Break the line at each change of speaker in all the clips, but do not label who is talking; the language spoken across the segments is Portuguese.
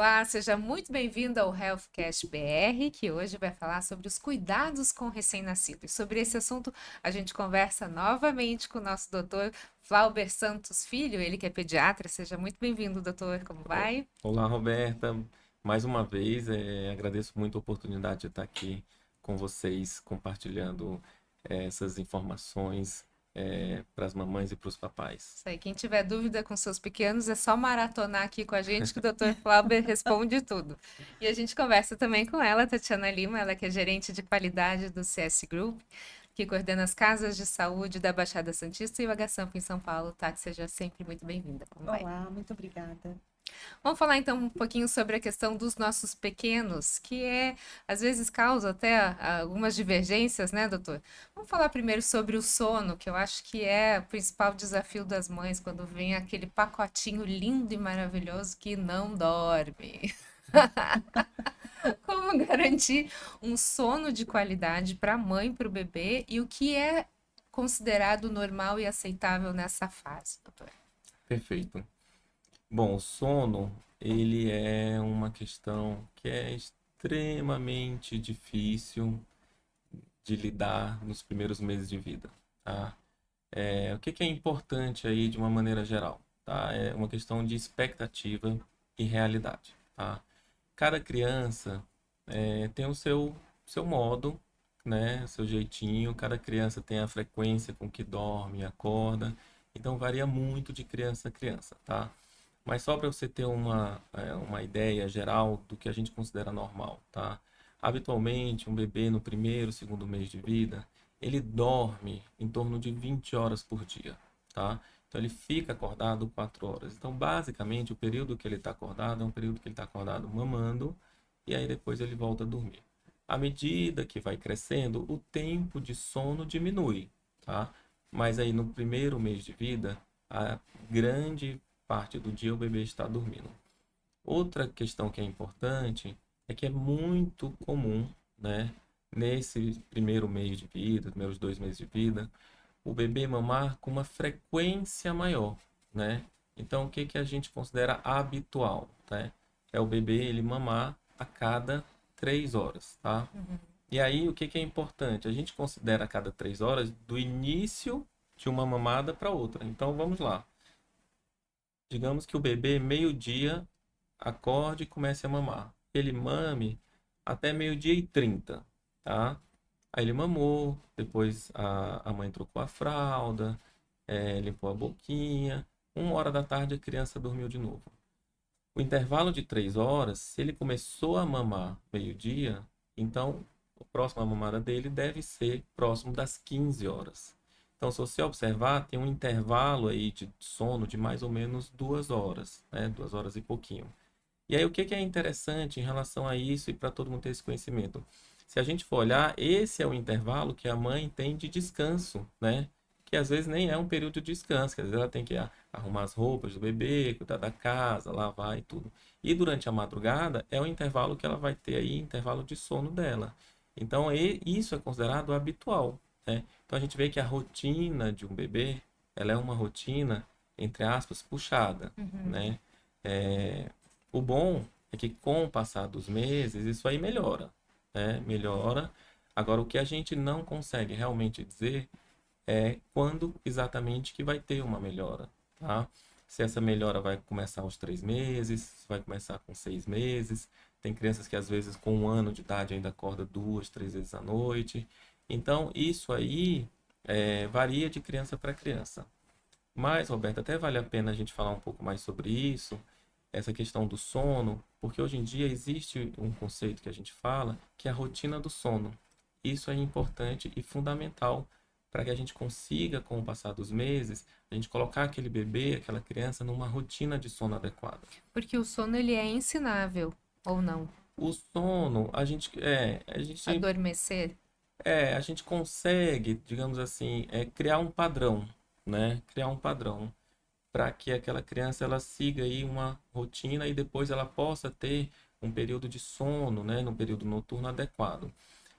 Olá, seja muito bem-vindo ao HealthCast BR, que hoje vai falar sobre os cuidados com o recém-nascido. E sobre esse assunto, a gente conversa novamente com o nosso doutor Flauber Santos Filho, ele que é pediatra. Seja muito bem-vindo, doutor. Como
O-
vai?
Olá, Roberta. Mais uma vez, agradeço muito a oportunidade de estar aqui com vocês, compartilhando essas informações para as mamães e para os papais.
Isso aí, quem tiver dúvida com seus pequenos, é só maratonar aqui com a gente que o doutor Flauber responde tudo. E a gente conversa também com ela, Tatiana Lima, ela que é gerente de qualidade do CS Group, que coordena as casas de saúde da Baixada Santista e o H-Sampa em São Paulo. Tati, seja sempre muito bem-vinda. Como vai?
Olá, muito obrigada.
Vamos falar então um pouquinho sobre a questão dos nossos pequenos, que às vezes causa até algumas divergências, né, doutor? Vamos falar primeiro sobre o sono, que eu acho que é o principal desafio das mães quando vem aquele pacotinho lindo e maravilhoso que não dorme. Como garantir um sono de qualidade para a mãe e para o bebê e o que é considerado normal e aceitável nessa fase, doutor?
Perfeito. Bom, o sono, ele é uma questão que é extremamente difícil de lidar nos primeiros meses de vida, tá? O que que é importante aí de uma maneira geral, tá? É uma questão de expectativa e realidade, tá? Cada criança tem o seu modo, né? Seu jeitinho. Cada criança tem a frequência com que dorme e acorda. Então varia muito de criança a criança, tá? Mas só para você ter uma ideia geral do que a gente considera normal, tá? Habitualmente, um bebê no primeiro, segundo mês de vida, ele dorme em torno de 20 horas por dia, tá? Então ele fica acordado 4 horas. Então, basicamente, o período que ele está acordado é um período que ele está acordado mamando e aí depois ele volta a dormir. À medida que vai crescendo, o tempo de sono diminui, tá? Mas aí no primeiro mês de vida, a grande parte do dia o bebê está dormindo. Outra questão que é importante é que é muito comum, né, nesse primeiro mês de vida, primeiros 2 meses de vida, o bebê mamar com uma frequência maior, né? Então, o que que a gente considera habitual, né? É o bebê ele mamar a cada 3 horas, tá? E aí, o que que é importante? A gente considera a cada 3 horas do início de uma mamada para outra. Então, vamos lá. Digamos que o bebê, meio-dia, acorde e comece a mamar. Ele mame até meio-dia e 30, tá? Aí ele mamou, depois a mãe trocou a fralda, limpou a boquinha. 1 hora da tarde a criança dormiu de novo. O intervalo de 3 horas, se ele começou a mamar meio-dia, então a próxima mamada dele deve ser próximo das 15 horas. Então, se você observar, tem um intervalo aí de sono de mais ou menos 2 horas, né? 2 horas e pouquinho. E aí, o que que é interessante em relação a isso e para todo mundo ter esse conhecimento? Se a gente for olhar, esse é o intervalo que a mãe tem de descanso, né? Que às vezes nem é um período de descanso, que às vezes ela tem que arrumar as roupas do bebê, cuidar da casa, lavar e tudo. E durante a madrugada é o intervalo que ela vai ter aí, intervalo de sono dela. Então, isso é considerado habitual, né? Então, a gente vê que a rotina de um bebê, ela é uma rotina, entre aspas, puxada, né? É, o bom é que com o passar dos meses, isso aí melhora, né? Melhora. Agora, o que a gente não consegue realmente dizer é quando exatamente que vai ter uma melhora, tá? Se essa melhora vai começar aos 3 meses, se vai começar com 6 meses. Tem crianças que às vezes com 1 ano de idade ainda acorda 2, 3 vezes à noite. Então, isso aí varia de criança para criança. Mas, Roberto, até vale a pena a gente falar um pouco mais sobre isso, essa questão do sono, porque hoje em dia existe um conceito que a gente fala, que é a rotina do sono. Isso é importante e fundamental para que a gente consiga, com o passar dos meses, a gente colocar aquele bebê, aquela criança numa rotina de sono adequada.
Porque o sono ele é ensinável, ou não?
O sono,
Adormecer.
a gente consegue, digamos assim, criar um padrão, né? Criar um padrão para que aquela criança ela siga aí uma rotina e depois ela possa ter um período de sono, né, no período noturno adequado.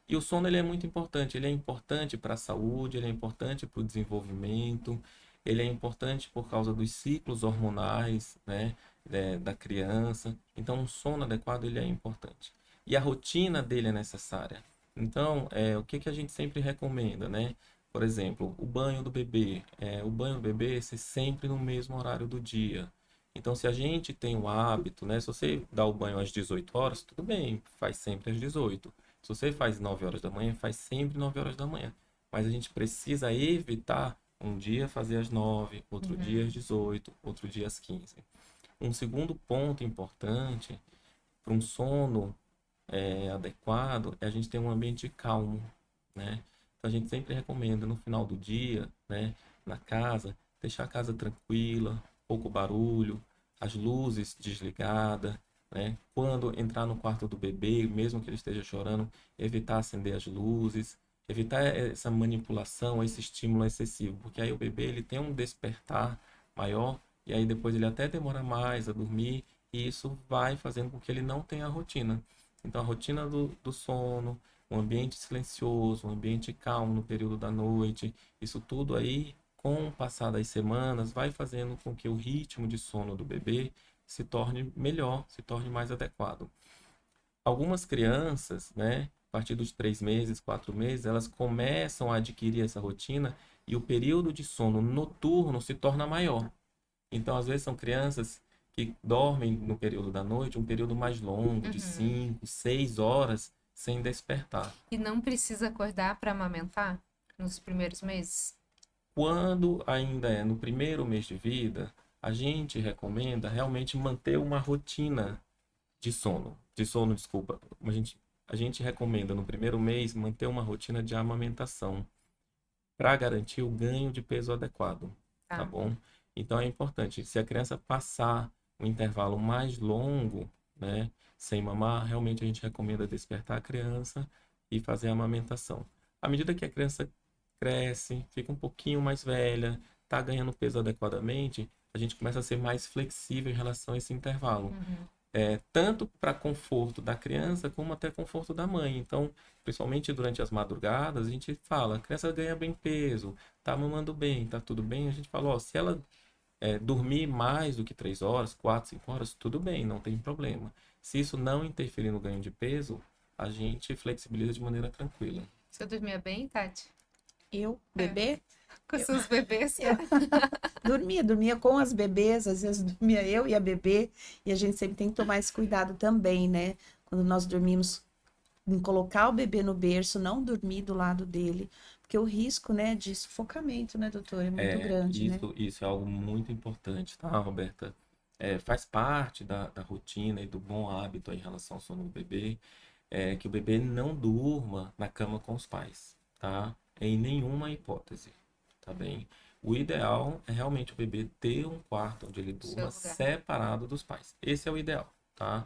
E o sono ele é importante para a saúde, ele é importante para o desenvolvimento, ele é importante por causa dos ciclos hormonais, né? da criança. Então, um sono adequado ele é importante. E a rotina dele é necessária. Então, o que que a gente sempre recomenda, né? Por exemplo, o banho do bebê. O banho do bebê ser sempre no mesmo horário do dia. Então, se a gente tem o hábito, né? Se você dá o banho às 18 horas, tudo bem, faz sempre às 18. Se você faz 9 horas da manhã, faz sempre 9 horas da manhã. Mas a gente precisa evitar um dia fazer às 9, outro dia às
Uhum.
18, outro dia às 15. Um segundo ponto importante para um sono adequado é a gente ter um ambiente calmo, né? Então a gente sempre recomenda no final do dia, né, na casa, deixar a casa tranquila, pouco barulho, as luzes desligadas, né? Quando entrar no quarto do bebê, mesmo que ele esteja chorando, evitar acender as luzes, evitar essa manipulação, esse estímulo excessivo, porque aí o bebê ele tem um despertar maior e aí depois ele até demora mais a dormir e isso vai fazendo com que ele não tenha a rotina. Então, a rotina do sono, um ambiente silencioso, um ambiente calmo no período da noite, isso tudo aí, com o passar das semanas, vai fazendo com que o ritmo de sono do bebê se torne melhor, se torne mais adequado. Algumas crianças, né, a partir dos 3 meses, 4 meses, elas começam a adquirir essa rotina e o período de sono noturno se torna maior. Então, às vezes, são crianças que dormem no período da noite, um período mais longo, de
Uhum.
5, 6 horas, sem despertar.
E não precisa acordar para amamentar nos primeiros meses?
Quando ainda é no primeiro mês de vida, a gente recomenda realmente manter uma rotina de sono, desculpa. A gente recomenda no primeiro mês manter uma rotina de amamentação para garantir o ganho de peso adequado, tá
Tá.
bom? Então é importante, se a criança passar um intervalo mais longo, né, sem mamar, realmente a gente recomenda despertar a criança e fazer a amamentação. À medida que a criança cresce, fica um pouquinho mais velha, tá ganhando peso adequadamente, a gente começa a ser mais flexível em relação a esse intervalo
Uhum.
tanto para conforto da criança como até conforto da mãe. Então, principalmente durante as madrugadas, a gente fala, a criança ganha bem peso, tá mamando bem, tá tudo bem. A gente fala, ó, se ela dormir mais do que 3 horas, 4, 5 horas, tudo bem, não tem problema. Se isso não interferir no ganho de peso, a gente flexibiliza de maneira tranquila.
Você dormia bem, Tati?
Eu,
É.
bebê,
Com
eu,
seus bebês?
eu dormia com as bebês, às vezes dormia eu e a bebê, e a gente sempre tem que tomar esse cuidado também, né? Quando nós dormimos, em colocar o bebê no berço, não dormir do lado dele, porque o risco, né, de sufocamento, né, doutor, é muito grande, né?
Isso é algo muito importante, tá, Roberta? Faz parte da rotina e do bom hábito em relação ao sono do bebê, que o bebê não durma na cama com os pais, tá? Em nenhuma hipótese, tá bem? O ideal é realmente o bebê ter um quarto onde ele
No seu
durma
lugar.
separado dos pais. Esse é o ideal, tá?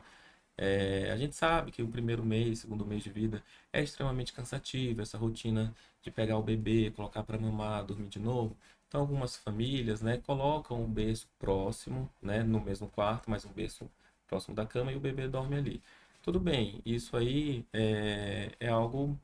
A gente sabe que o primeiro mês, segundo mês de vida é extremamente cansativo, essa rotina de pegar o bebê, colocar para mamar, dormir de novo. Então, algumas famílias, né, colocam o berço próximo, né, no mesmo quarto, mas um berço próximo da cama e o bebê dorme ali. Tudo bem, isso aí é algo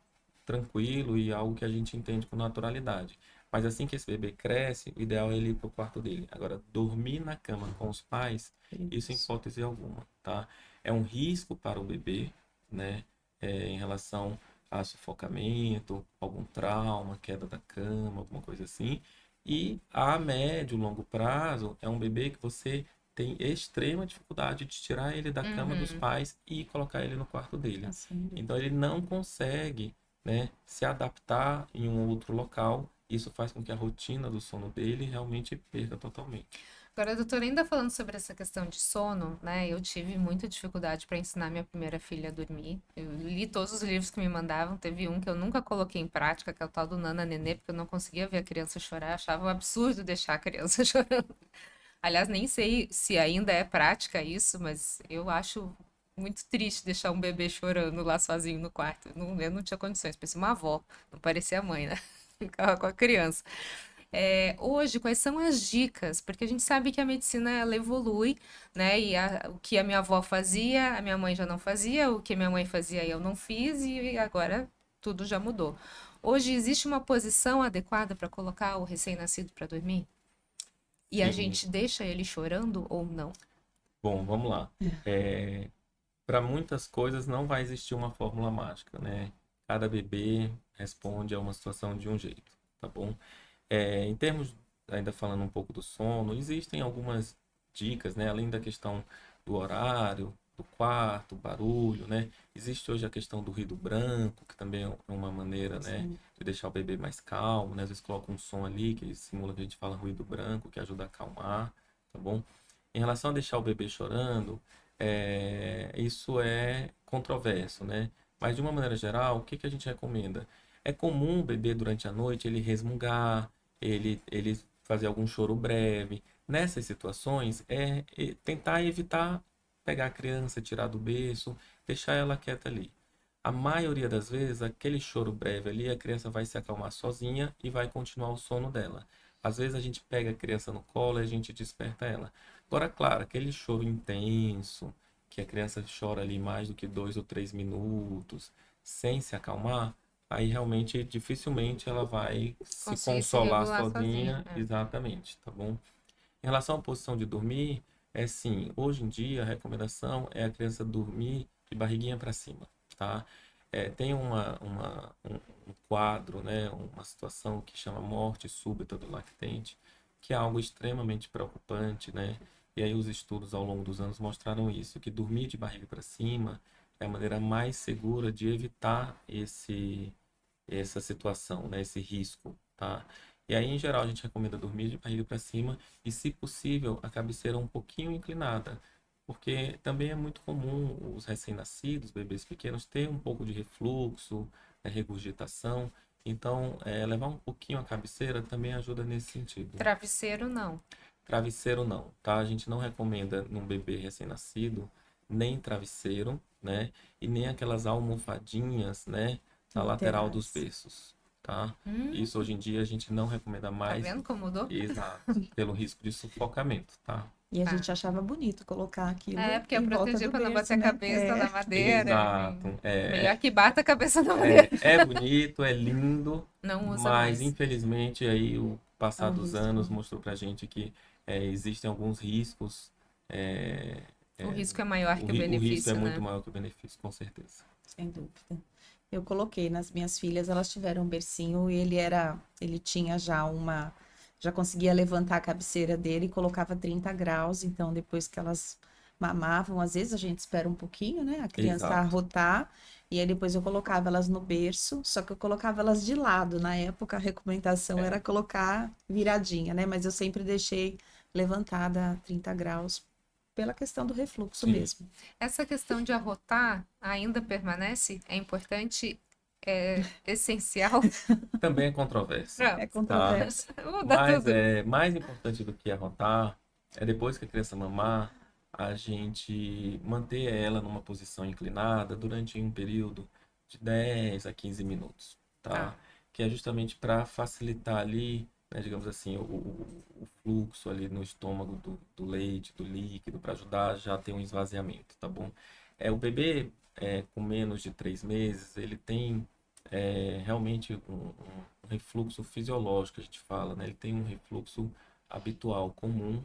tranquilo e algo que a gente entende com naturalidade. Mas assim que esse bebê cresce, o ideal é ele ir para o quarto dele. Agora, dormir na cama com os pais, isso em
Isso.
hipótese alguma, tá? É um risco para o bebê, né? Em relação a sufocamento, algum trauma, queda da cama, alguma coisa assim. E a médio, longo prazo, é um bebê que você tem extrema dificuldade de tirar ele da cama dos
Uhum.
pais e colocar ele no quarto dele.
Assim,
Então ele não consegue, né, se adaptar em um outro local. Isso faz com que a rotina do sono dele realmente perca totalmente.
Agora, doutora, ainda falando sobre essa questão de sono, né? Eu tive muita dificuldade para ensinar minha primeira filha a dormir. Eu li todos os livros que me mandavam. Teve um que eu nunca coloquei em prática, que é o tal do Nana Nenê, porque eu não conseguia ver a criança chorar. Achava um absurdo deixar a criança chorando. Aliás, nem sei se ainda é prática isso, mas eu acho muito triste deixar um bebê chorando lá sozinho no quarto. Eu não tinha condições, parecia uma avó, não parecia a mãe, né? Ficava com a criança. Hoje, quais são as dicas? Porque a gente sabe que a medicina ela evolui, né? E o que a minha avó fazia, a minha mãe já não fazia, o que a minha mãe fazia eu não fiz, e agora tudo já mudou. Hoje existe uma posição adequada para colocar o recém-nascido para dormir? E a
Sim,
gente deixa ele chorando ou não?
Bom, vamos lá. Para muitas coisas não vai existir uma fórmula mágica, né? Cada bebê responde a uma situação de um jeito, tá bom? Em termos, ainda falando um pouco do sono, existem algumas dicas, né? Além da questão do horário, do quarto, barulho, né? Existe hoje a questão do ruído branco, que também é uma maneira, né,
Sim.
de deixar o bebê mais calmo, né? Às vezes coloca um som ali que simula que a gente fala ruído branco, que ajuda a acalmar, tá bom? Em relação a deixar o bebê chorando, isso é controverso, né? Mas de uma maneira geral, o que que a gente recomenda? É comum o bebê durante a noite ele resmungar, ele fazer algum choro breve. Nessas situações, tentar evitar pegar a criança, tirar do berço, deixar ela quieta ali. A maioria das vezes, aquele choro breve ali, a criança vai se acalmar sozinha e vai continuar o sono dela. Às vezes a gente pega a criança no colo e a gente desperta ela. Agora, claro, aquele choro intenso, que a criança chora ali mais do que 2 ou 3 minutos, sem se acalmar, aí realmente dificilmente ela vai se
Conseguir se
consolar
regular sozinha.
sozinha, exatamente, tá bom? Em relação à posição de dormir, sim, hoje em dia a recomendação é a criança dormir de barriguinha para cima, tá? Tem um quadro, né, uma situação que chama morte súbita do lactente, que é algo extremamente preocupante, né? E aí os estudos ao longo dos anos mostraram isso, que dormir de barriga para cima é a maneira mais segura de evitar essa situação, né, esse risco, tá? E aí, em geral, a gente recomenda dormir de barriga para cima e, se possível, a cabeceira um pouquinho inclinada, porque também é muito comum os recém-nascidos, bebês pequenos, ter um pouco de refluxo, né, regurgitação. Então, levar um pouquinho a cabeceira também ajuda nesse sentido.
Travesseiro, não.
Travesseiro não, tá? A gente não recomenda num bebê recém-nascido nem travesseiro, né? E nem aquelas almofadinhas, né? Na lateral dos
Laterais.
berços, tá?
Hum,
Isso hoje em dia a gente não recomenda
tá
mais,
vendo como mudou?
exato, pelo risco de sufocamento, tá?
E a
Tá.
gente achava bonito colocar
É,
aquilo
porque é
em volta
proteger
do
para não bater
berço,
a
né?
cabeça na madeira.
Exato.
Melhor que bata a cabeça na madeira.
É bonito, é lindo,
Não usa
mas
mais.
infelizmente aí o
É
passar
um
dos anos
risco.
mostrou pra gente que existem alguns riscos. é,
O
é,
risco é maior que o
o risco é
benefício,
muito
né?
maior que o benefício, com certeza.
Sem dúvida. Eu coloquei nas minhas filhas, elas tiveram um bercinho e ele tinha já conseguia levantar a cabeceira dele e colocava 30 graus, então depois que elas mamavam, às vezes a gente espera um pouquinho, né, a criança
Exato.
arrotar, e aí depois eu colocava elas no berço, só que eu colocava elas de lado, na época a recomendação
É,
era colocar viradinha, né, mas eu sempre deixei levantada a 30 graus pela questão do refluxo
sim.
mesmo.
Essa questão de arrotar ainda permanece? É importante? É essencial?
Também é controverso,
É
Pronto.
tá?
controverso.
Muda
Mas
tudo.
é mais importante do que arrotar é depois que a criança mamar, a gente manter ela numa posição inclinada durante um período de 10 a 15 minutos,
Tá.
tá? Que é justamente para facilitar ali, né, digamos assim, o fluxo ali no estômago do leite, do líquido, para ajudar já a ter um esvaziamento, tá bom? O bebê com menos de 3 meses, ele tem realmente um refluxo fisiológico, a gente fala, né? Ele tem um refluxo habitual, comum.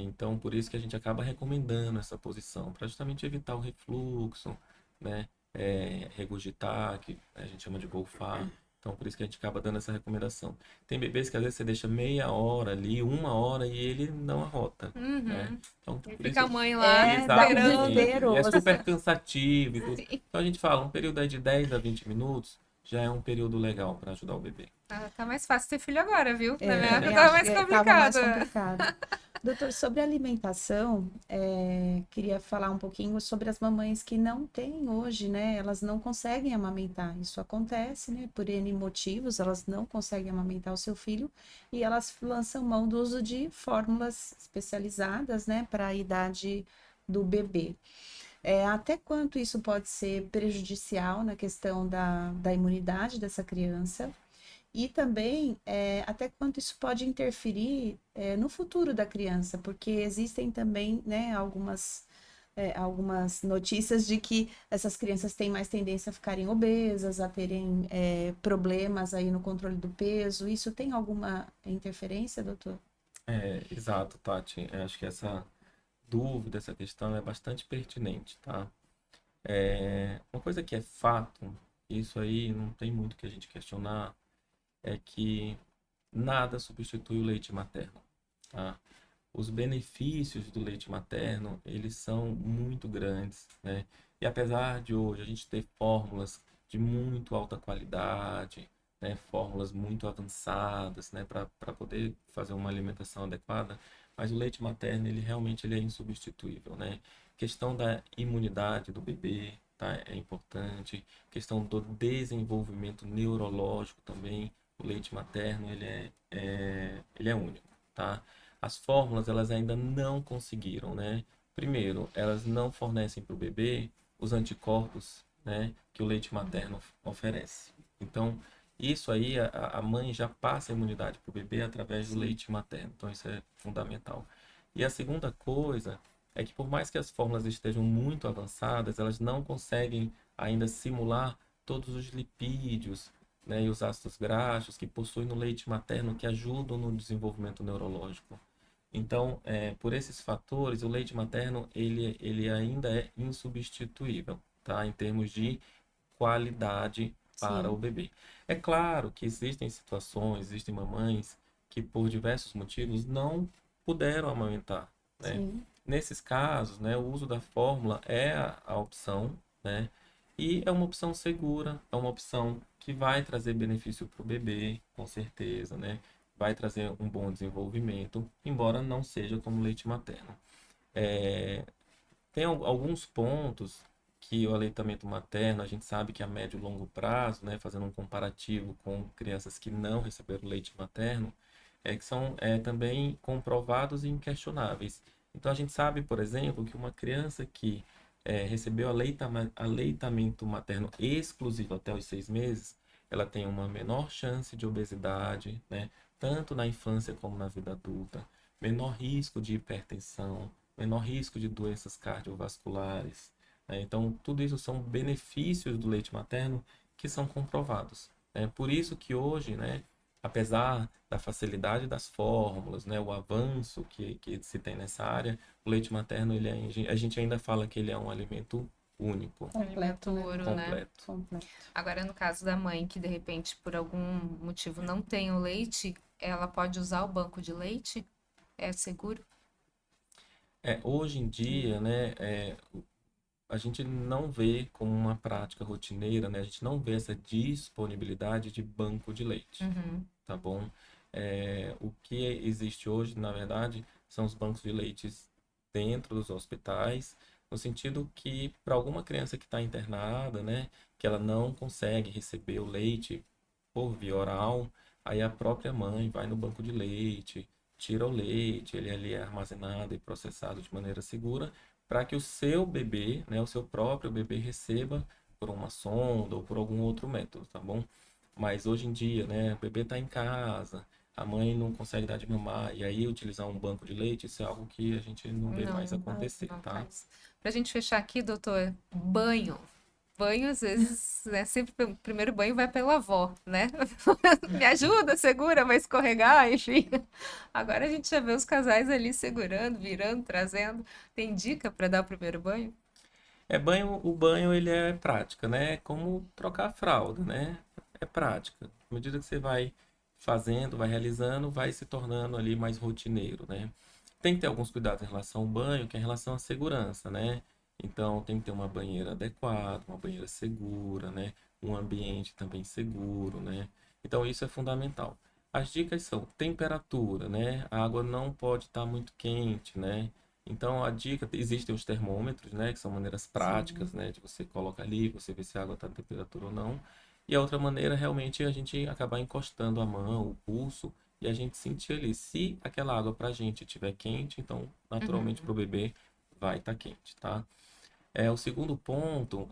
Então, por isso que a gente acaba recomendando essa posição, para justamente evitar o refluxo, né? Regurgitar, que a gente chama de golfar. Então, por isso que a gente acaba dando essa recomendação. Tem bebês que às vezes você deixa meia hora ali, 1 hora, e ele não arrota, né?
Uhum.
Então,
E
por
fica
isso.
a mãe lá
É, dá um
esperando.
Exatamente. E
desespero.
é super cansativo e tudo.
Sim.
Então a gente fala, um período aí de 10 a 20 minutos já é um período legal para ajudar o bebê.
Ah, tá mais fácil ter filho agora, viu? Na minha época
Também
tava
acho que
mais
estava mais
complicado.
complicado. Doutor, sobre alimentação, queria falar um pouquinho sobre as mamães que não têm hoje, né? Elas não conseguem amamentar. Isso acontece, né? Por N motivos, elas não conseguem amamentar o seu filho e elas lançam mão do uso de fórmulas especializadas, né? Para a idade do bebê. Até quanto isso pode ser prejudicial na questão da imunidade dessa criança? E também até quanto isso pode interferir no futuro da criança, porque existem também, né, algumas notícias de que essas crianças têm mais tendência a ficarem obesas, a terem problemas aí no controle do peso. Isso tem alguma interferência, doutor?
Exato, Tati. Acho que essa dúvida, essa questão é bastante pertinente, tá? Uma coisa que é fato, isso aí não tem muito que a gente questionar, é que nada substitui o leite materno, tá? Os benefícios do leite materno, eles são muito grandes, né? E apesar de hoje a gente ter fórmulas de muito alta qualidade, né? Fórmulas muito avançadas, né? Para poder fazer uma alimentação adequada, mas o leite materno, ele realmente ele é insubstituível, né? Questão da imunidade do bebê, tá? É importante. Questão do desenvolvimento neurológico também, o leite materno, ele é único, tá? As fórmulas, elas ainda não conseguiram, né? Primeiro, elas não fornecem para o bebê os anticorpos, né, que o leite materno oferece. Então, isso aí, a mãe já passa a imunidade para o bebê através do leite materno. Então, isso é fundamental. E a segunda coisa é que, por mais que as fórmulas estejam muito avançadas, elas não conseguem ainda simular todos os lipídios, né, e os ácidos graxos que possuem no leite materno que ajudam no desenvolvimento neurológico. Então, por esses fatores, o leite materno ele ainda é insubstituível, tá? Em termos de qualidade para o
Sim,
bebê. É claro que existem situações, existem mamães que por diversos motivos não puderam amamentar, né?
sim,
Nesses casos, né, o uso da fórmula é a opção, né? E é uma opção segura, é uma opção que vai trazer benefício para o bebê, com certeza, né? Vai trazer um bom desenvolvimento, embora não seja como leite materno. É, tem alguns pontos que o aleitamento materno, a gente sabe que a médio e longo prazo, né, fazendo um comparativo com crianças que não receberam leite materno, que são também comprovados e inquestionáveis. Então a gente sabe, por exemplo, que uma criança que recebeu aleitamento materno exclusivo até os 6 meses, ela tem uma menor chance de obesidade, né, tanto na infância como na vida adulta, menor risco de hipertensão, menor risco de doenças cardiovasculares, né? Então, tudo isso são benefícios do leite materno que são comprovados, né? Por isso que hoje, né, apesar da facilidade das fórmulas, né, o avanço que se tem nessa área, o leite materno, a gente ainda fala que ele é um alimento único,
completo,
Alimento
né?
ouro, né?
completo.
Completo.
Agora, no caso da mãe que de repente por algum motivo não tem o leite, ela pode usar o banco de leite? É seguro?
Hoje em dia, né, a gente não vê como uma prática rotineira, né, a gente não vê essa disponibilidade de banco de leite,
Uhum.
tá bom? O que existe hoje, na verdade, são os bancos de leites dentro dos hospitais, no sentido que para alguma criança que está internada, né, que ela não consegue receber o leite por via oral, aí a própria mãe vai no banco de leite, tira o leite, ele ali é armazenado e processado de maneira segura, para que o seu bebê, né, o seu próprio bebê receba por uma sonda ou por algum outro método, tá bom? Mas hoje em dia, né, o bebê está em casa, a mãe não consegue dar de mamar, e aí utilizar um banco de leite, isso é algo que a gente não vê mais
Não,
acontecer,
não
tá?
faz. Pra gente fechar aqui, doutor, banho. Banho, às vezes, né? Sempre o primeiro banho vai pela avó, né? Me ajuda, segura, vai escorregar, enfim. Agora a gente já vê os casais ali segurando, virando, trazendo. Tem dica para dar o primeiro banho?
O banho ele é prática, né? É como trocar a fralda, né? É prática. À medida que você vai fazendo, vai realizando, vai se tornando ali mais rotineiro, né? Tem que ter alguns cuidados em relação ao banho, que é em relação à segurança, né? Então tem que ter uma banheira adequada, uma banheira segura, né? Um ambiente também seguro, né? Então isso é fundamental. As dicas são temperatura, né? A água não pode estar muito quente, né? Então a dica, existem os termômetros, né, que são maneiras
Sim.
práticas, né, de você colocar ali, você ver se a água está em temperatura ou não. E a outra maneira realmente é a gente acabar encostando a mão, o pulso, e a gente sentir ali. Se aquela água para a gente estiver quente, então naturalmente para o
Uhum.
bebê vai estar quente, tá? O segundo ponto,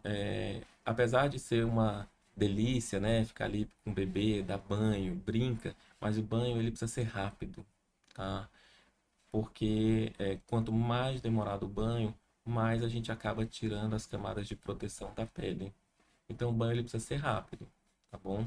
apesar de ser uma delícia, né, ficar ali com o bebê, dar banho, brinca, mas o banho ele precisa ser rápido, tá? Porque quanto mais demorado o banho, mais a gente acaba tirando as camadas de proteção da pele. Então o banho ele precisa ser rápido, tá bom?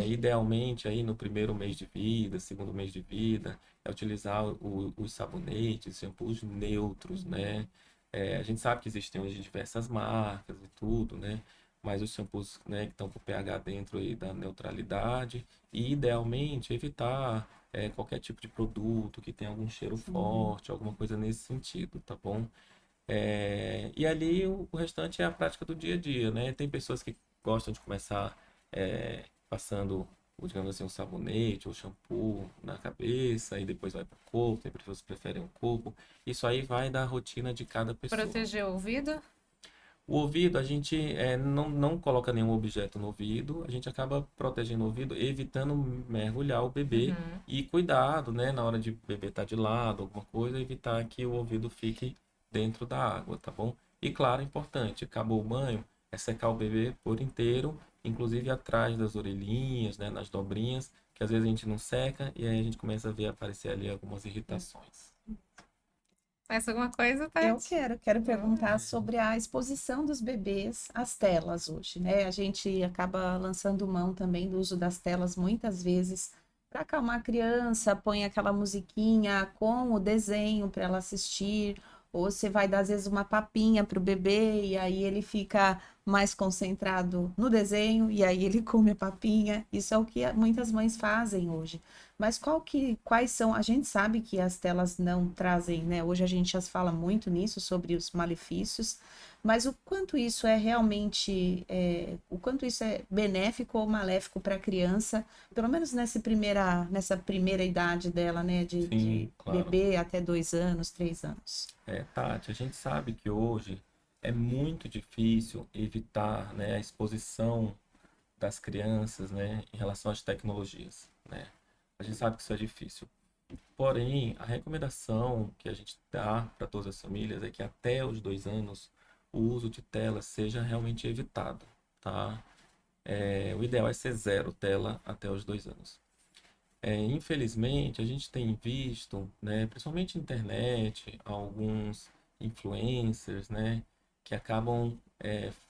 Idealmente, aí no primeiro mês de vida, segundo mês de vida, é utilizar os sabonetes, shampoos neutros, né? A gente sabe que existem hoje diversas marcas e tudo, né? Mas os shampoos, né, que estão com pH dentro aí da neutralidade e, idealmente, evitar qualquer tipo de produto que tenha algum cheiro
Sim.
forte, alguma coisa nesse sentido, tá bom? E ali o restante é a prática do dia a dia, né? Tem pessoas que gostam de começar passando, digamos assim, um sabonete ou shampoo na cabeça e depois vai para o corpo. Tem pessoas que preferem o corpo. Isso aí vai da rotina de cada pessoa.
Proteger o ouvido?
O ouvido, a gente não coloca nenhum objeto no ouvido, a gente acaba protegendo o ouvido, evitando mergulhar o bebê
Uhum.
e cuidado, né, na hora de o bebê estar de lado, alguma coisa, evitar que o ouvido fique dentro da água, tá bom? E claro, importante, acabou o banho, é secar o bebê por inteiro, inclusive atrás das orelhinhas, né, nas dobrinhas, que às vezes a gente não seca e aí a gente começa a ver aparecer ali algumas irritações.
Mais alguma coisa,
Eu
Tati?
quero perguntar sobre a exposição dos bebês às telas hoje, né? A gente acaba lançando mão também do uso das telas muitas vezes para acalmar a criança, põe aquela musiquinha com o desenho para ela assistir, ou você vai dar às vezes uma papinha para o bebê e aí ele fica mais concentrado no desenho e aí ele come a papinha. Isso é o que muitas mães fazem hoje. Mas quais são? A gente sabe que as telas não trazem, né? Hoje a gente já fala muito nisso sobre os malefícios, mas o quanto isso é realmente, o quanto isso é benéfico ou maléfico para a criança, pelo menos nessa primeira idade dela, né? De
Sim, claro.
bebê até 2 anos, 3 anos.
Tati, a gente sabe que hoje é muito difícil evitar, né, a exposição das crianças, né, em relação às tecnologias, né? A gente sabe que isso é difícil. Porém, a recomendação que a gente dá para todas as famílias é que até os 2 anos o uso de tela seja realmente evitado, tá? O ideal é ser zero tela até os 2 anos. Infelizmente, a gente tem visto, né, principalmente na internet, alguns influencers, né, que acabam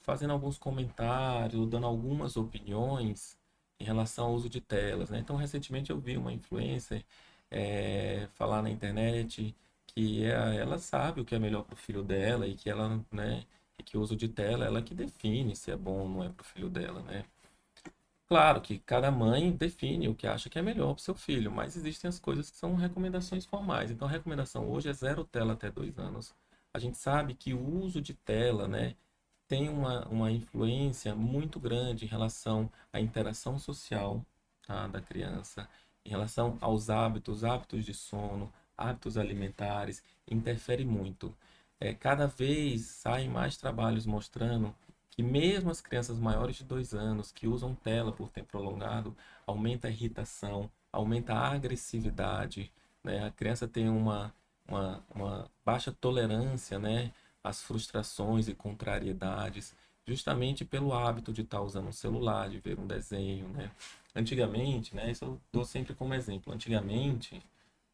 fazendo alguns comentários, dando algumas opiniões em relação ao uso de telas, né? Então, recentemente eu vi uma influencer falar na internet que ela sabe o que é melhor para o filho dela e que ela, né, e que o uso de tela ela que define se é bom ou não é para o filho dela, né? Claro que cada mãe define o que acha que é melhor para o seu filho, mas existem as coisas que são recomendações formais. Então, a recomendação hoje é zero tela até 2 anos. A gente sabe que o uso de tela, né, tem uma influência muito grande em relação à interação social, tá, da criança, em relação aos hábitos de sono, hábitos alimentares, interfere muito. Cada vez saem mais trabalhos mostrando que mesmo as crianças maiores de 2 anos que usam tela por tempo prolongado, aumenta a irritação, aumenta a agressividade, né? A criança tem uma baixa tolerância, né, às frustrações e contrariedades, justamente pelo hábito de estar usando um celular, de ver um desenho, né? Antigamente, né, isso eu dou sempre como exemplo. Antigamente,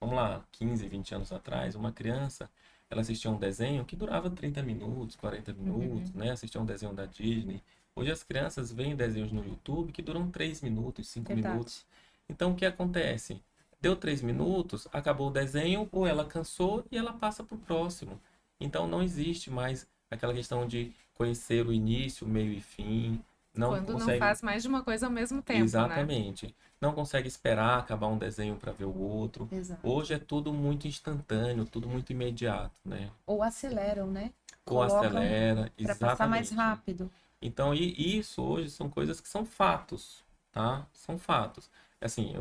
vamos lá, 15, 20 anos atrás, uma criança ela assistia um desenho que durava 30 minutos, 40 minutos,
Uhum.
né? Assistia um desenho da Disney. Hoje as crianças veem desenhos no YouTube que duram 3 minutos, 5
Verdade.
minutos. Então o que acontece? Deu 3 minutos, acabou o desenho, ou ela cansou e ela passa para o próximo. Então não existe mais aquela questão de conhecer o início, o meio e fim. Não
Quando não
consegue.
faz mais de uma coisa ao mesmo tempo, né?
Exatamente. Não consegue esperar acabar um desenho para ver o outro.
Exato.
Hoje é tudo muito instantâneo, tudo muito imediato, né?
Ou aceleram, né?
Ou
Colocam
acelera,
para passar mais
exatamente.
rápido.
Então, isso hoje são coisas que são fatos, tá? São fatos. Assim,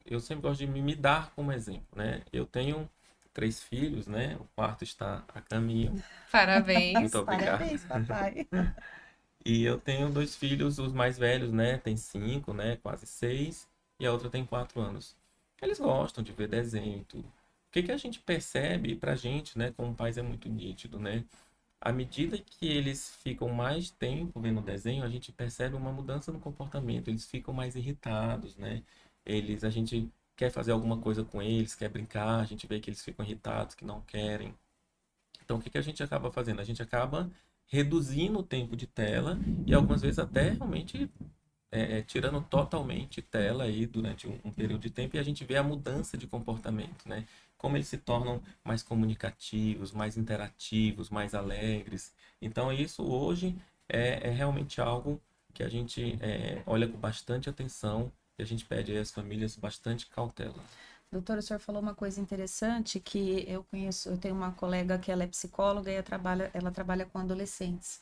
eu sempre gosto de me dar como exemplo, né? Eu tenho 3 filhos, né? O quarto está a caminho. Muito
Parabéns.
obrigado.
Parabéns, papai.
E eu tenho 2 filhos, os mais velhos, né? Tem 5, né? Quase 6. E a outra tem 4 anos. Eles gostam de ver desenho e tudo. O que que a gente percebe, e pra gente, né? Como pais é muito nítido, né? À medida que eles ficam mais tempo vendo desenho, a gente percebe uma mudança no comportamento. Eles ficam mais irritados, né? A gente quer fazer alguma coisa com eles, quer brincar, a gente vê que eles ficam irritados, que não querem. Então, o que que a gente acaba fazendo? A gente acaba reduzindo o tempo de tela e algumas vezes até realmente tirando totalmente tela aí durante um período de tempo e a gente vê a mudança de comportamento, né? Como eles se tornam mais comunicativos, mais interativos, mais alegres. Então, isso hoje é realmente algo que a gente olha com bastante atenção e a gente pede aí às famílias bastante cautela.
Doutora, o senhor falou uma coisa interessante que eu tenho uma colega que ela é psicóloga e ela trabalha com adolescentes.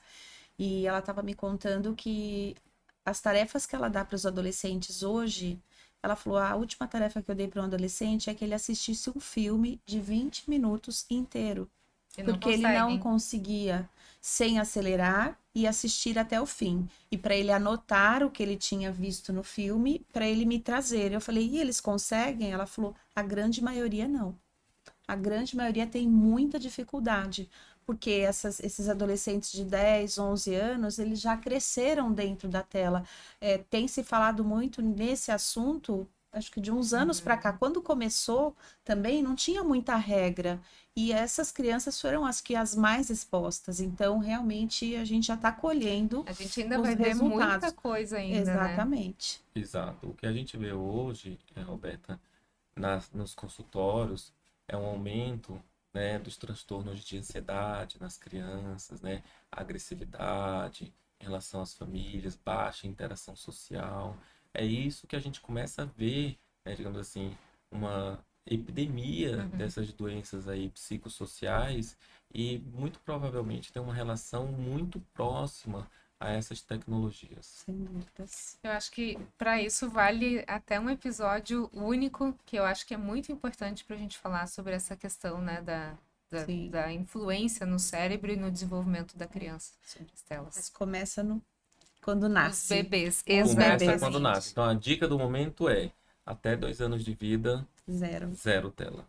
E ela estava me contando que as tarefas que ela dá para os adolescentes hoje, ela falou, a última tarefa que eu dei para um adolescente é que ele assistisse um filme de 20 minutos inteiro.
E não
Porque ele não
conseguem.
conseguia sem acelerar e assistir até o fim. E para ele anotar o que ele tinha visto no filme, para ele me trazer. Eu falei, e eles conseguem? Ela falou, a grande maioria não. A grande maioria tem muita dificuldade, porque esses adolescentes de 10, 11 anos, eles já cresceram dentro da tela. Tem se falado muito nesse assunto, acho que de uns anos para cá. Quando começou, também não tinha muita regra. E essas crianças foram as mais expostas. Então, realmente, a gente já está colhendo
A gente ainda
os
vai ver muita
resultados.
coisa ainda, né?
Exatamente.
Exato. O que a gente vê hoje, Roberta, nos consultórios, é um aumento, né, dos transtornos de ansiedade nas crianças, né, agressividade em relação às famílias, baixa interação social. É isso que a gente começa a ver, né, digamos assim, uma epidemia dessas doenças aí psicossociais e muito provavelmente tem uma relação muito próxima a essas tecnologias.
Sem dúvidas.
Eu acho que para isso vale até um episódio único, que eu acho que é muito importante para a gente falar sobre essa questão, né,
Sim.
da influência no cérebro e no desenvolvimento da criança sobre as
Mas
telas.
começa quando
Os
nasce.
bebês,
Os
Começa
bebês.
quando
exatamente.
nasce. Então a dica do momento é, até 2 anos de vida,
Zero.
zero tela.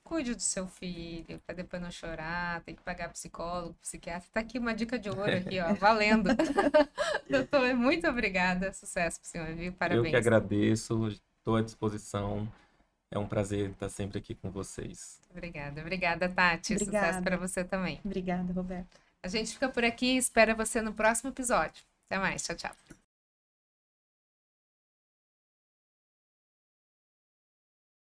Cuide do seu filho, para depois não chorar, tem que pagar psicólogo, psiquiatra. Tá aqui uma dica de ouro aqui, ó, valendo. Doutor, muito obrigada. Sucesso pro senhor, viu?
Eu que
Parabéns.
agradeço, estou à disposição. É um prazer estar sempre aqui com vocês.
Obrigada. Obrigada, Tati. Sucesso para
Obrigada.
você também.
Obrigada, Roberto.
A gente fica por aqui e espera você no próximo episódio. Até mais. Tchau, tchau.